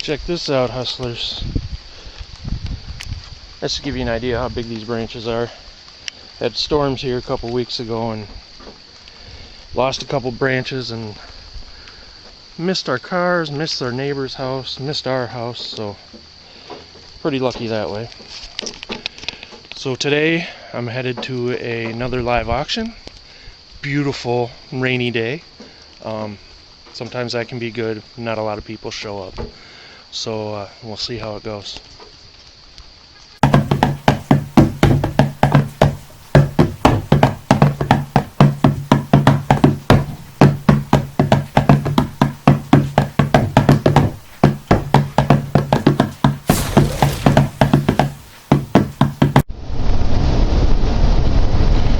Check this out, hustlers. That's to give you an idea how big these branches are. Had storms here a couple weeks ago and lost a couple branches and missed our cars, missed our neighbor's house, missed our house, so pretty lucky that way. So today I'm headed to another live auction. Beautiful rainy day. Sometimes that can be good. Not a lot of people show up. So we'll see how it goes.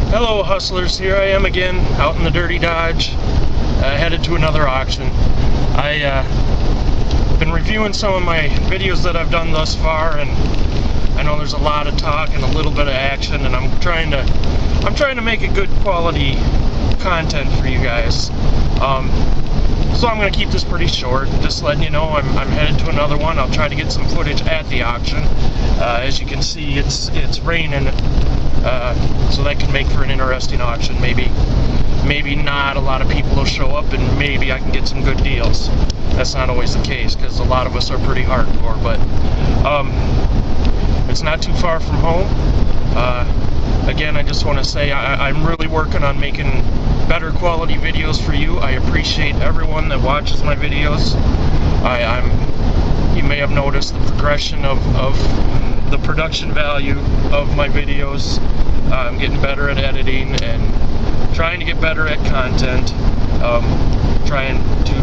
Hello hustlers, here I am again out in the dirty Dodge, headed to another auction. I've been reviewing some of my videos that I've done thus far, and I know there's a lot of talk and a little bit of action, and I'm trying to make a good quality content for you guys. So I'm going to keep this pretty short, just letting you know I'm headed to another one. I'll try to get some footage at the auction. As you can see, it's raining, so that can make for an interesting auction. Maybe not a lot of people will show up, and maybe I can get some good deals. That's not always the case, because a lot of us are pretty hardcore, but it's not too far from home. Again, I just want to say I'm really working on making better quality videos for you. I appreciate everyone that watches my videos. You may have noticed the progression of the production value of my videos. I'm getting better at editing and trying to get better at content. Trying to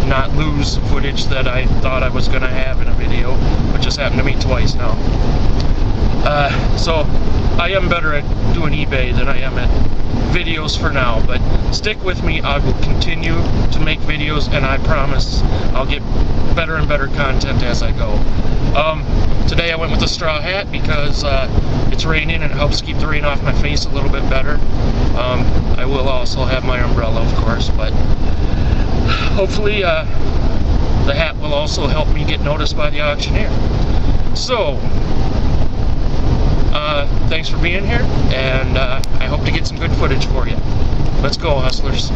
not lose footage that I thought I was going to have in a video, which has happened to me twice now. So I am better at doing eBay than I am at videos for now, but stick with me. I will continue to make videos, and I promise I'll get better and better content as I go. Today I went with a straw hat because it's raining and it helps keep the rain off my face a little bit better. I will also have my umbrella, of course, but hopefully the hat will also help me get noticed by the auctioneer. So thanks for being here, and I hope to get some good footage for you. Let's go, hustlers.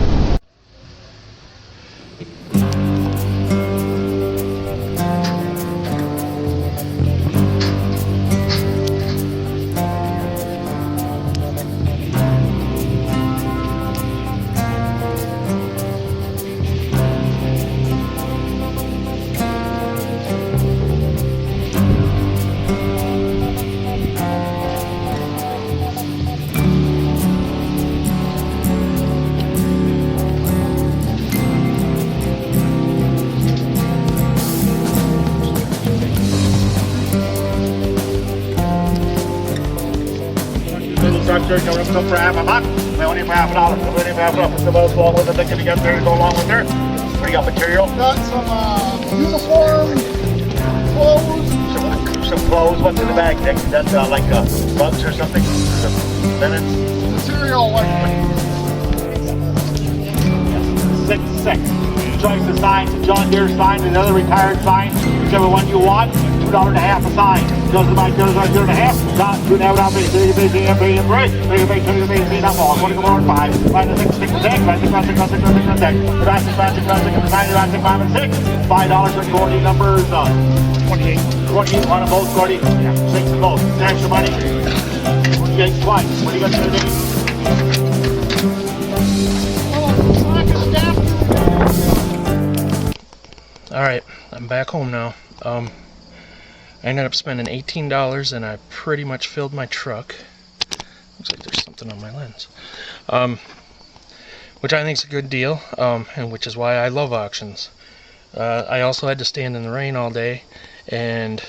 Structure, come for half a buck. We only for $1. We only for half a buck. The most wall with the ticket to get there to go along with her. What do you got, material? Got some uniform, clothes. Some clothes. What's in the bag, Dick? That's like bugs or something? Linens? Material like 6. Choice of signs, a John Deere sign, another retired sign, whichever one you want. $2.50 a sign. Goes to buy $2.50. Not $2.50. Not more. 20 more 5. 5 6 6 6. 5 6 6 6 6 6 6 $5 for 40 numbers. 28. 28 on both 40. 6 of both. Extra money. 28 twice. What do you got to do? Alright, I'm back home now. I ended up spending $18 and I pretty much filled my truck. Looks like there's something on my lens. Which I think is a good deal, and which is why I love auctions. I also had to stand in the rain all day, and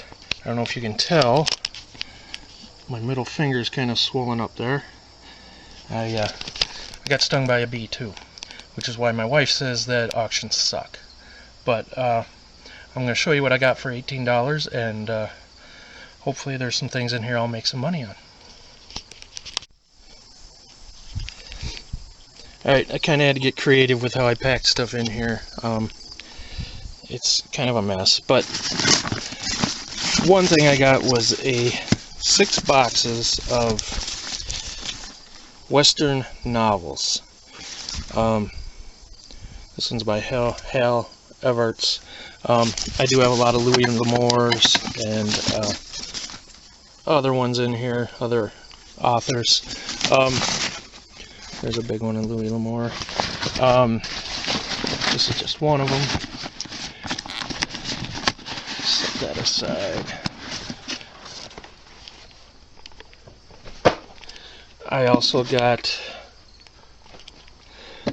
I don't know if you can tell, my middle finger is kind of swollen up there. I got stung by a bee too, which is why my wife says that auctions suck. But I'm going to show you what I got for $18, and hopefully there's some things in here I'll make some money on. Alright, I kind of had to get creative with how I packed stuff in here. it's kind of a mess. But one thing I got was 6 boxes of Western novels. This one's by Hal Everts. I do have a lot of Louis L'Amours and other ones in here, other authors. There's a big one in Louis L'Amour. This is just one of them. Set that aside. I also got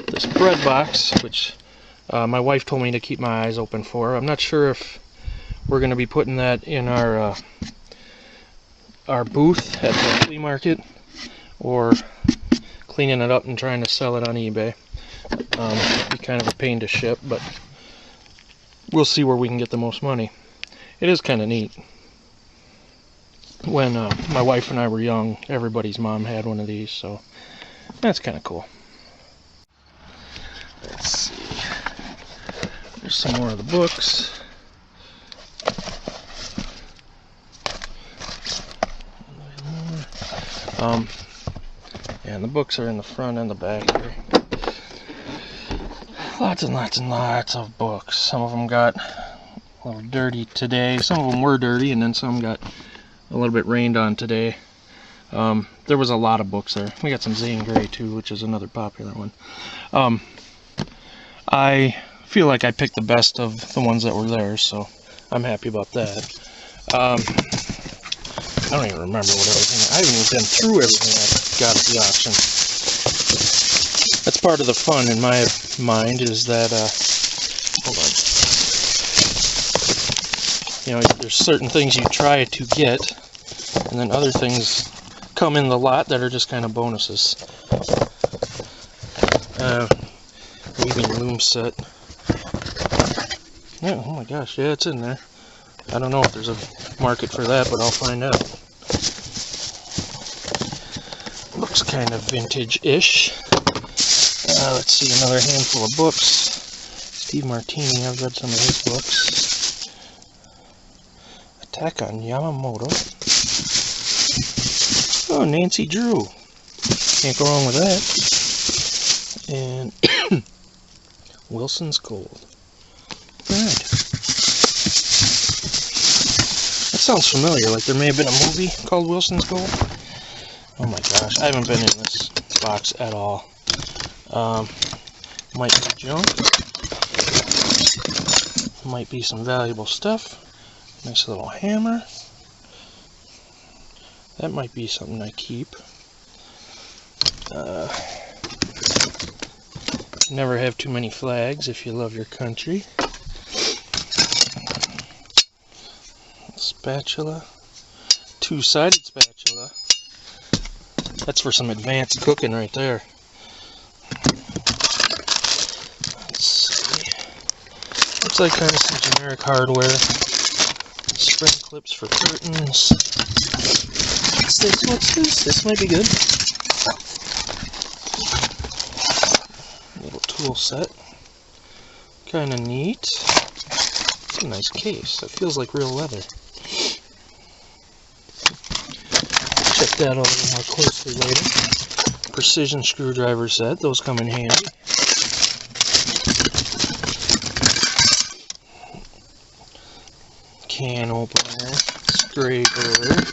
this bread box, which my wife told me to keep my eyes open for. I'm not sure if we're going to be putting that in our booth at the flea market, or cleaning it up and trying to sell it on eBay. It'd be kind of a pain to ship, but we'll see where we can get the most money. It is kind of neat. When my wife and I were young, everybody's mom had one of these, so that's kind of cool. Let's see. There's some more of the books. And the books are in the front and the back here. Lots and lots and lots of books. Some of them got a little dirty today. Some of them were dirty, and then some got a little bit rained on today. There was a lot of books there. We got some Zane Grey too, which is another popular one. I feel like I picked the best of the ones that were there, so I'm happy about that. I don't even remember what everything. I haven't even been through everything I got at the auction. That's part of the fun in my mind, is that hold on. You know, there's certain things you try to get, and then other things come in the lot that are just kind of bonuses. Weaving loom set. Yeah, oh my gosh, yeah, it's in there. I don't know if there's a market for that, but I'll find out. Looks kind of vintage-ish. Let's see, another handful of books. Steve Martini, I've read some of his books. Attack on Yamamoto. Oh, Nancy Drew. Can't go wrong with that. And Wilson's Gold. Alright. That sounds familiar, like there may have been a movie called Wilson's Gold. Oh my gosh, I haven't been in this box at all. Might be junk. Might be some valuable stuff. Nice little hammer. That might be something I keep. Never have too many flags if you love your country. Spatula. Two-sided spatula. That's for some advanced cooking right there. Let's see. Looks like kind of some generic hardware. Spring clips for curtains. What's this? What's this? This might be good. Little tool set. Kind of neat. It's a nice case. That feels like real leather. Check that out a little more closely later. Precision screwdriver set. Those come in handy. Can opener. Scraper.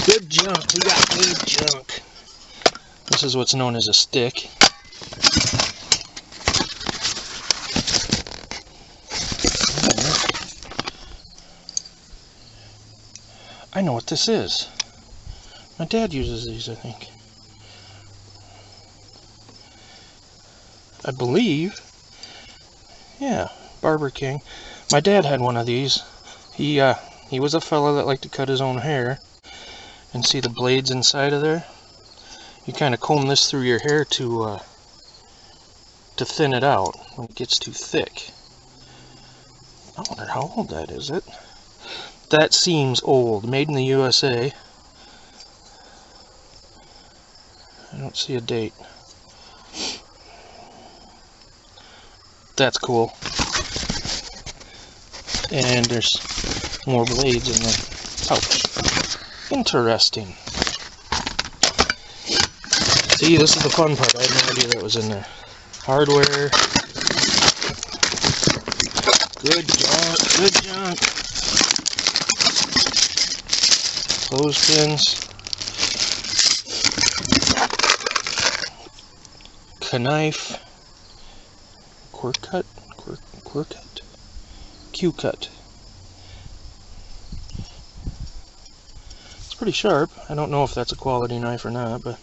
Good junk. We got good junk. This is what's known as a stick. I know what this is. My dad uses these, I think. I believe. Yeah, Barber King. My dad had one of these. He was a fella that liked to cut his own hair. And see the blades inside of there? You kind of comb this through your hair to thin it out when it gets too thick. I wonder how old that is. That seems old. Made in the USA. I don't see a date. That's cool. And there's more blades in the pouch. Interesting. See, this is the fun part. I had no idea that was in there. Hardware. Good junk. Good junk. Clothespins. Knife. Quick cut. Q-cut. It's pretty sharp. I don't know if that's a quality knife or not, but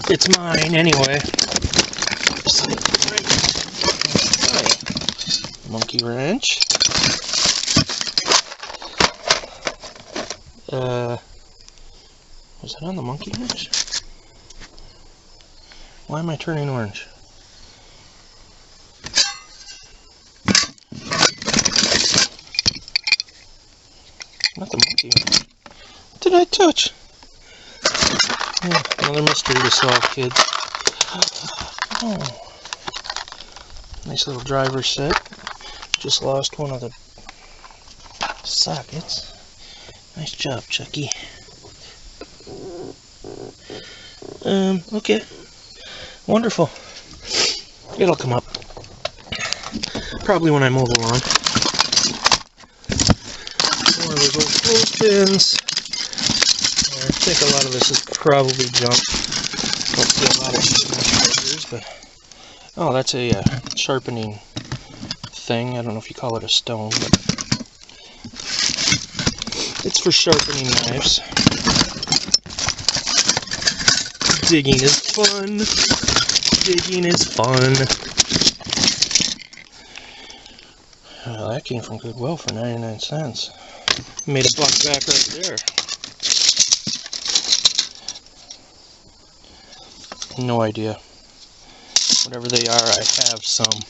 it's mine anyway. Monkey wrench. Was that on the monkey wrench? Why am I turning orange? Not the monkey wrench. What did I touch? Oh, another mystery to solve, kids. Oh. Nice little driver set. Just lost one of the sockets. Nice job, Chucky. Okay. Wonderful. It'll come up. Probably when I mow the lawn. One of those old clothespins. I think a lot of this is probably junk. Don't see a lot of these, but oh, that's a sharpening thing. I don't know if you call it a stone, but it's for sharpening knives. Digging is fun. Digging is fun. Well, that came from Goodwill for 99 cents. Made a buck back right there. No idea. Whatever they are, I have some.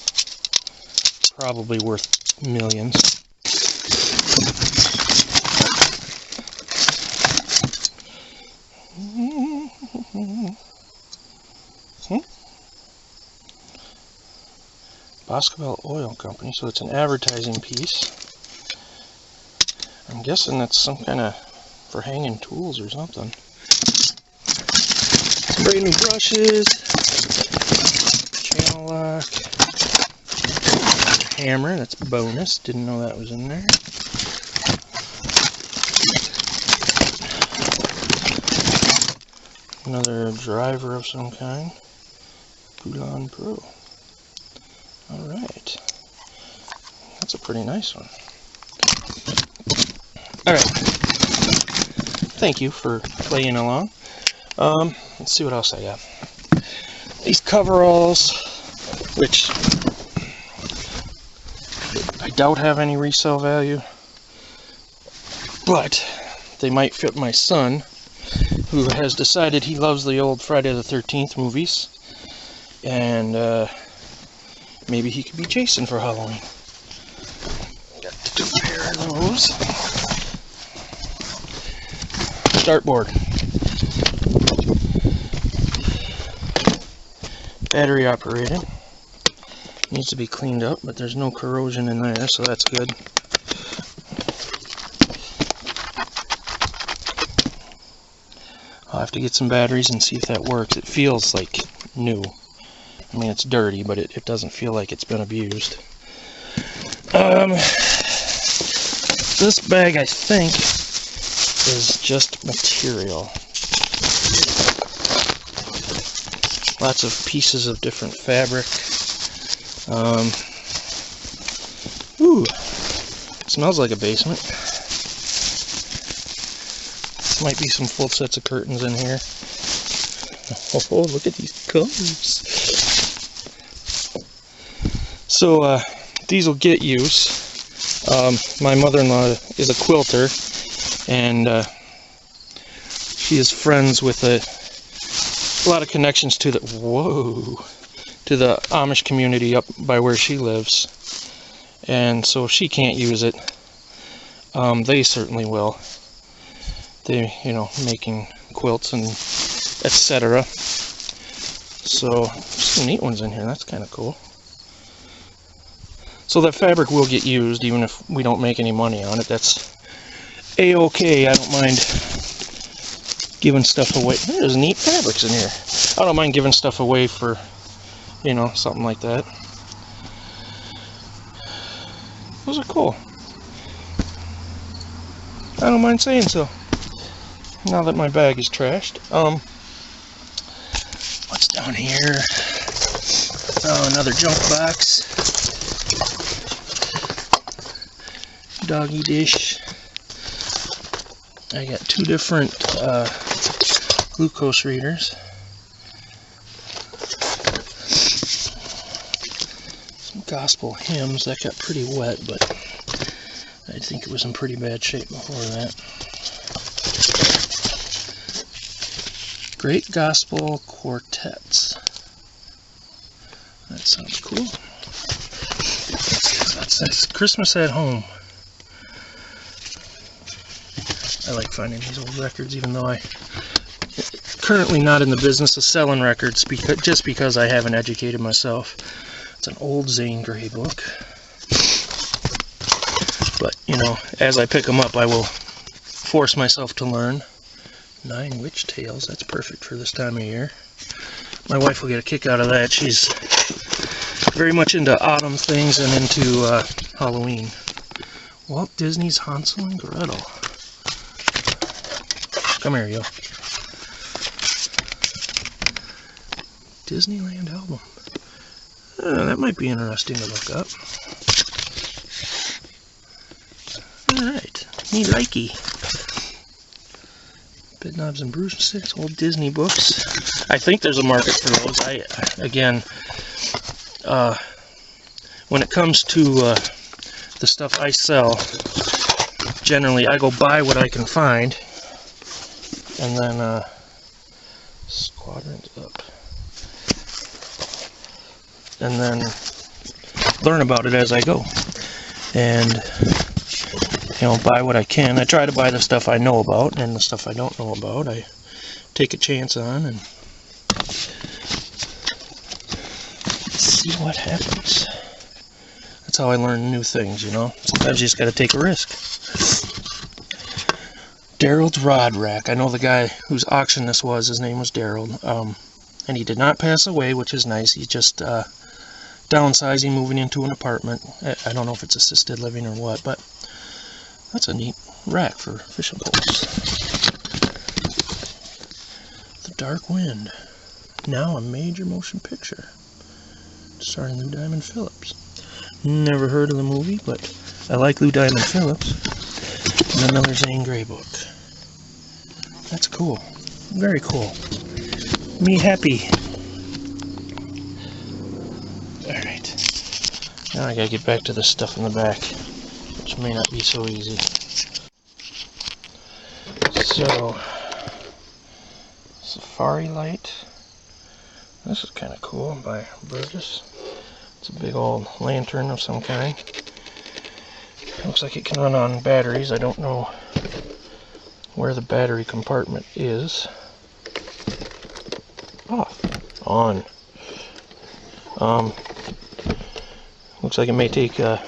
Probably worth millions. Boscoville Oil Company, so it's an advertising piece. I'm guessing that's some kind of for hanging tools or something. Some brand new brushes, channel lock, hammer, that's bonus, didn't know that was in there. Another driver of some kind, Poulan Pro. Alright, that's a pretty nice one. Alright, thank you for playing along. Let's see what else I got. These coveralls, which I doubt have any resale value, but they might fit my son, who has decided he loves the old Friday the 13th movies, and maybe he could be Jason for Halloween. Got 2 pair of those. Dartboard. Battery operated. Needs to be cleaned up, but there's no corrosion in there, so that's good. I'll have to get some batteries and see if that works. It feels like new. I mean, it's dirty, but it doesn't feel like it's been abused. This bag, I think, is just material. Lots of pieces of different fabric. Ooh, it smells like a basement. Might be some full sets of curtains in here. Oh, look at these colors. So, these will get use. My mother-in-law is a quilter, and she is friends with a lot of connections to the Amish community up by where she lives. And so if she can't use it, they certainly will. They, you know, making quilts and etc. So some neat ones in here. That's kind of cool. So that fabric will get used even if we don't make any money on it. That's a-okay. I don't mind giving stuff away. There's neat fabrics in here. I don't mind giving stuff away for, you know, something like that. Those are cool. I don't mind saying so. Now that my bag is trashed. What's down here? Oh, another junk box. Doggy dish. I got 2 different glucose readers. Some gospel hymns. That got pretty wet, but I think it was in pretty bad shape before that. Great Gospel Quartets. That sounds cool. That says Christmas at Home. I like finding these old records, even though I'm currently not in the business of selling records, just because I haven't educated myself. It's an old Zane Grey book. But, you know, as I pick them up, I will force myself to learn. 9 Witch Tales, that's perfect for this time of year. My wife will get a kick out of that. She's very much into autumn things and into Halloween. Walt Disney's Hansel and Gretel. Come here, yo. Disneyland album. That might be interesting to look up. Alright, me likey. Bed knobs and broomsticks, old Disney books. I think there's a market for those. Again, when it comes to the stuff I sell, generally I go buy what I can find, and then squadrons up, and then learn about it as I go, and you know, buy what I can. I try to buy the stuff I know about, and the stuff I don't know about, I take a chance on and see what happens. That's how I learn new things, you know. Sometimes you just got to take a risk. Daryl's Rod Rack. I know the guy whose auction this was. His name was Daryl, and he did not pass away, which is nice. He's just downsizing, moving into an apartment. I don't know if it's assisted living or what, but that's a neat rack for fishing poles. The Dark Wind. Now a major motion picture. Starring Lou Diamond Phillips. Never heard of the movie, but I like Lou Diamond Phillips. And another Zane Grey book. That's cool. Very cool. Me happy. Alright. Now I gotta get back to the stuff in the back, which may not be so easy. So, Safari Light. This is kind of cool by Burgess. It's a big old lantern of some kind. Looks like it can run on batteries. I don't know where the battery compartment is. Off. On. Looks like it may take, I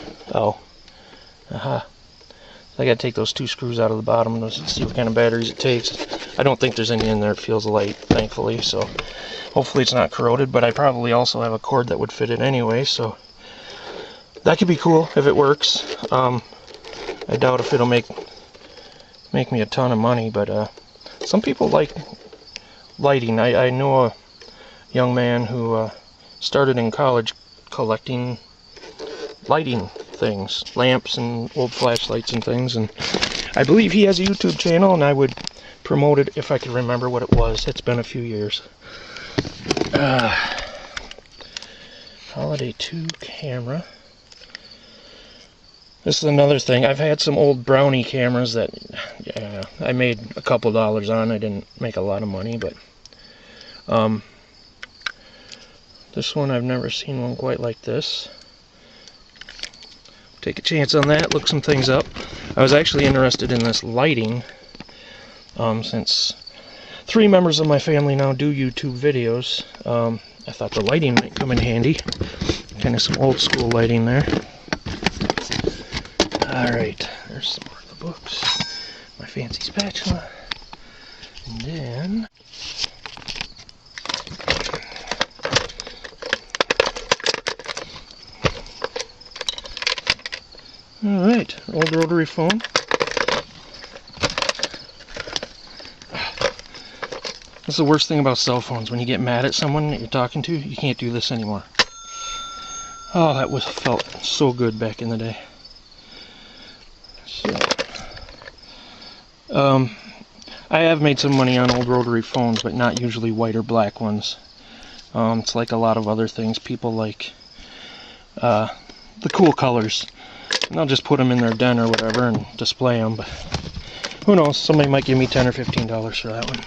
gotta take those 2 screws out of the bottom to see what kind of batteries it takes. I don't think there's any in there. It feels light, thankfully, so hopefully it's not corroded, but I probably also have a cord that would fit it anyway, so that could be cool if it works. I doubt if it'll make me a ton of money, but some people like lighting. I know a young man who started in college collecting lighting things, lamps and old flashlights and things, and I believe he has a YouTube channel, and I would promote it if I could remember what it was. It's been a few years. Holiday 2 camera. This is another thing. I've had some old Brownie cameras that I made a couple dollars on. I didn't make a lot of money, but this one, I've never seen one quite like this. Take a chance on that, look some things up. I was actually interested in this lighting, since 3 members of my family now do YouTube videos. I thought the lighting might come in handy. Kind of some old school lighting there. Alright, there's some more of the books. My fancy spatula. And then... Alright, old rotary phone. That's the worst thing about cell phones. When you get mad at someone that you're talking to, you can't do this anymore. Oh, that felt so good back in the day. So, I have made some money on old rotary phones, but not usually white or black ones. It's like a lot of other things. People like the cool colors. And they'll just put them in their den or whatever and display them. But who knows? Somebody might give me $10 or $15 for that one.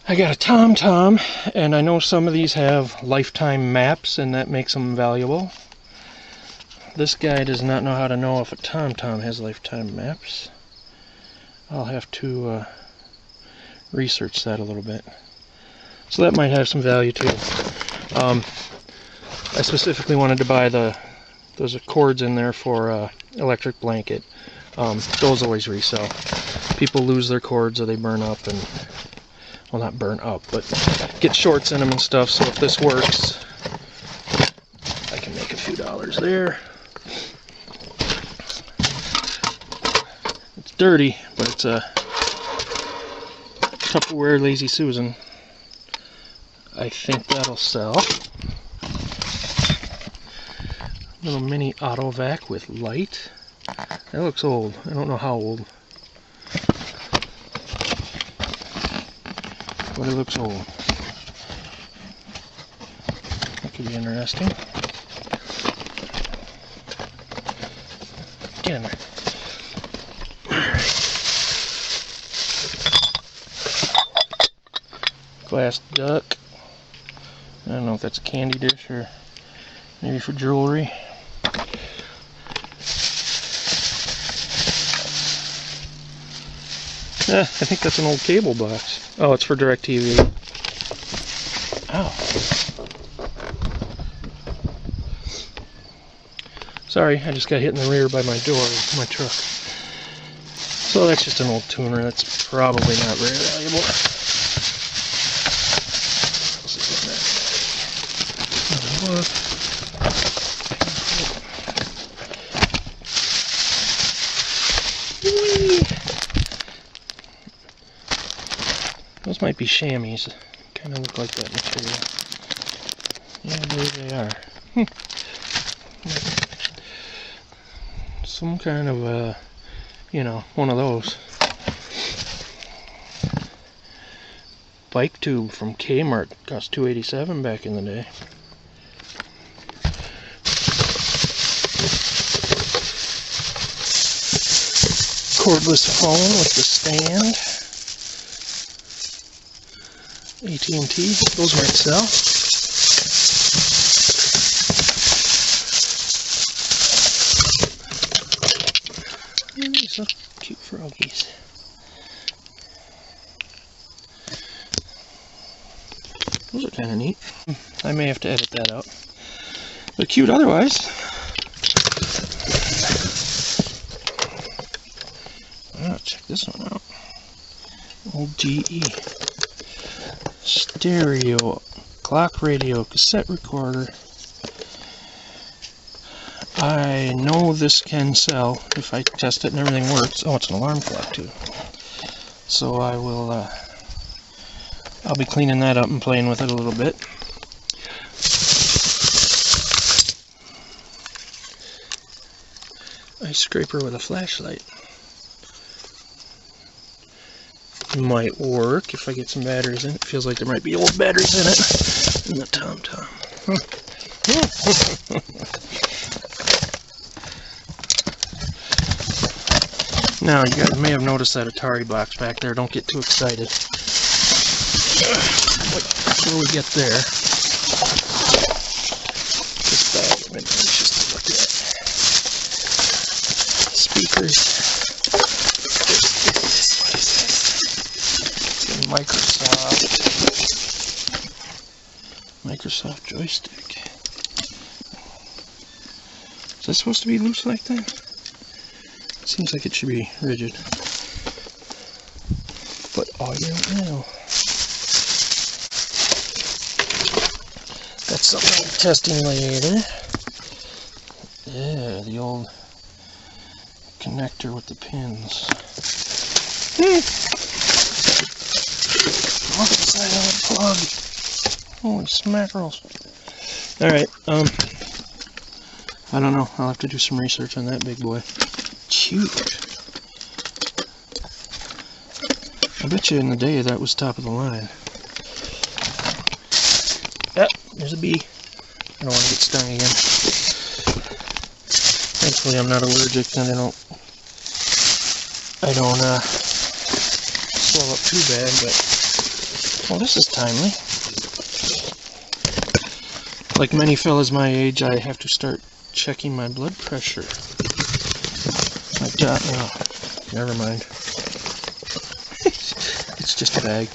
I got a TomTom, and I know some of these have lifetime maps, and that makes them valuable. This guy does not know how to know if a TomTom has lifetime maps. I'll have to research that a little bit. So that might have some value too. I specifically wanted to buy those cords in there for electric blanket. Those always resell. People lose their cords or they burn up, and well, not burn up, but get shorts in them and stuff. So if this works, I can make a few dollars there. It's dirty, but it's a Tupperware Lazy Susan. I think that'll sell. Little mini auto vac with light. That looks old. I don't know how old, but it looks old. That could be interesting. Again. Glass duck. I don't know if that's a candy dish or maybe for jewelry. I think that's an old cable box. Oh, it's for DirecTV. Ow. Sorry, I just got hit in the rear by my door with my truck. So that's just an old tuner. That's probably not very valuable. Those might be chamois. Kind of look like that material. Yeah, there they are. Some kind of, you know, one of those. Bike tube from Kmart. Cost $2.87 back in the day. Cordless phone with the stand. AT&T, those might sell. These are cute froggies. Those are kind of neat. I may have to edit that out. They're cute otherwise. Oh, check this one out. Old GE. Stereo, clock radio, cassette recorder. I know this can sell if I test it and everything works. Oh, it's an alarm clock too. So I will, I'll be cleaning that up and playing with it a little bit. Ice scraper with a flashlight. Might work if I get some batteries in it. Feels like there might be old batteries in it. In the TomTom. Now, you guys may have noticed that Atari box back there. Don't get too excited. Before we get there, this bag has been anxious to look at. Speakers. Microsoft joystick. Is that supposed to be loose like that? Seems like it should be rigid. But oh, you don't know. That's something I'm testing later. Yeah, the old connector with the pins. Look at the side of the plug. Holy smackerels. Alright, I don't know. I'll have to do some research on that big boy. It's huge. I bet you in the day that was top of the line. Yep, there's a bee. I don't want to get stung again. Thankfully I'm not allergic and I don't swell up too bad, but well, this is timely. Like many fellas my age, I have to start checking my blood pressure. Oh, never mind. It's just a bag.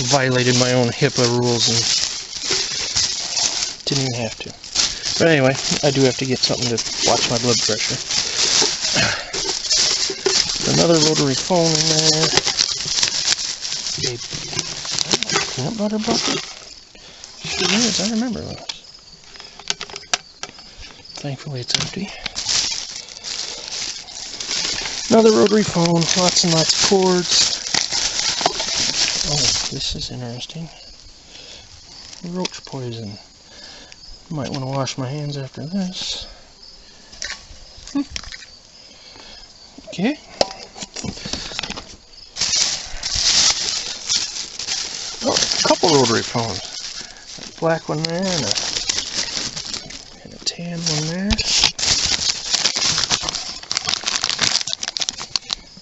Violated my own HIPAA rules and didn't even have to. But anyway, I do have to get something to watch my blood pressure. Another rotary phone in there. A peanut butter bucket? Sure is, I remember those. Thankfully it's empty. Another rotary phone, lots and lots of cords. Oh, this is interesting. Roach poison. Might want to wash my hands after this. Okay. Oh, a couple rotary phones. A black one there and a tan one there.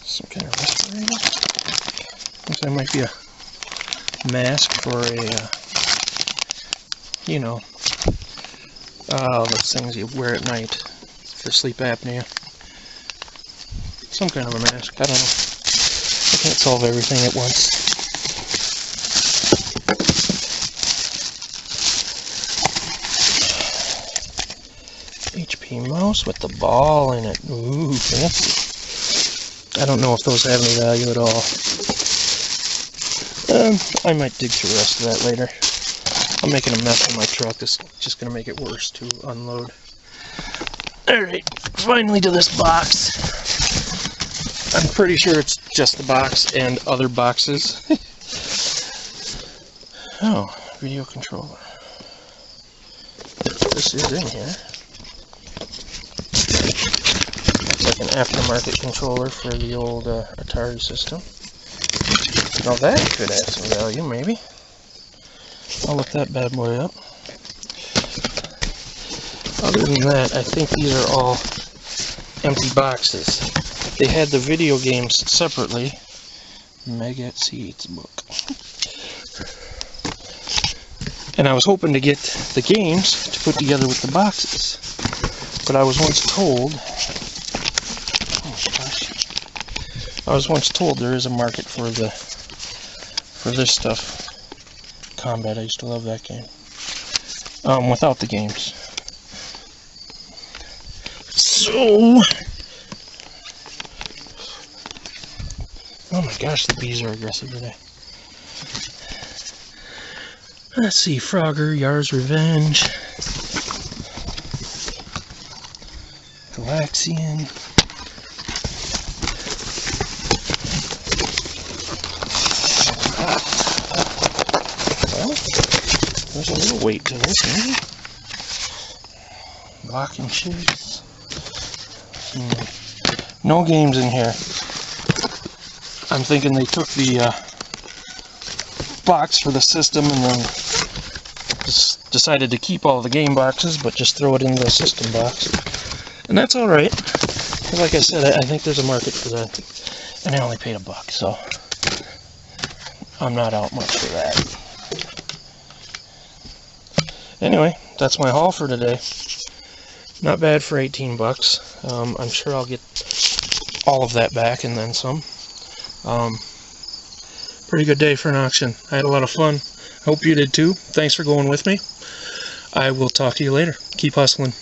Some kind of respirator. Looks like it might be a mask for a, you know, those things you wear at night for sleep apnea. Some kind of a mask, I don't know. I can't solve everything at once. HP mouse with the ball in it. Ooh, fancy. I don't know if those have any value at all. I might dig through the rest of that later. I'm making a mess of my truck. This is just going to make it worse to unload. Alright, finally to this box. I'm pretty sure it's just the box and other boxes. Oh, video controller. This is in here. It's like an aftermarket controller for the old Atari system. Now that could have some value, maybe. I'll look that bad boy up. Other than that, I think these are all empty boxes. They had the video games separately. Mega Seeds book. And I was hoping to get the games to put together with the boxes. But I was once told... Oh gosh. I was once told there is a market for this stuff. Combat, I used to love that game. Without the games. So... Oh my gosh, the bees are aggressive today. Let's see, Frogger, Yar's Revenge, Galaxian. Well, there's a little weight to this, maybe. Locking shoes. No games in here. I'm thinking they took the box for the system and then just decided to keep all the game boxes, but just throw it in the system box. And that's alright. Like I said, I think there's a market for that. And I only paid $1, so I'm not out much for that. Anyway, that's my haul for today. Not bad for $18. I'm sure I'll get all of that back and then some. Pretty good day for an auction. I had a lot of fun. Hope you did too. Thanks for going with me. I will talk to you later. Keep hustling.